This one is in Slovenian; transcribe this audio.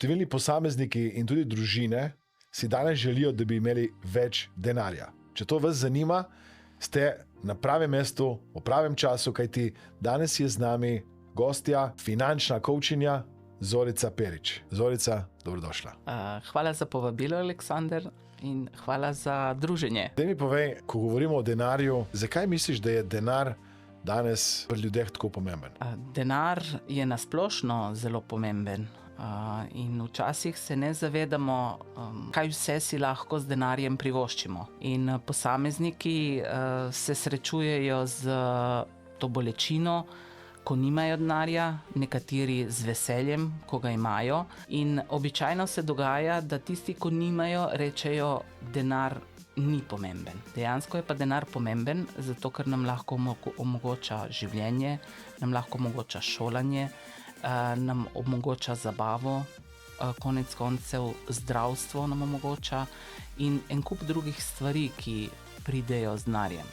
Številni posamezniki in tudi družine si danes želijo, da bi imeli več denarja. Če to vas zanima, ste na pravem mestu, v pravem času, kajti danes je z nami gostja, finančna coachinja Zorica Perič. Zorica, dobrodošla. Hvala za povabilo, Aleksander, in hvala za druženje. Daj mi povej, ko govorimo o denarju, zakaj misliš, da je denar danes pri ljudeh tako pomemben? Denar je nasplošno zelo pomemben. In včasih se ne zavedamo, kaj vse si lahko z denarjem privoščimo. In posamezniki se srečujejo z to bolečino, ko nimajo denarja, nekateri z veseljem, ko ga imajo. In običajno se dogaja, da tisti, ko nimajo, rečejo, denar ni pomemben. Dejansko je pa denar pomemben, zato ker nam lahko omogoča življenje, nam lahko omogoča šolanje, nam omogoča zabavo, konec koncev zdravstvo nam omogoča in en kup drugih stvari, ki pridejo z denarjem.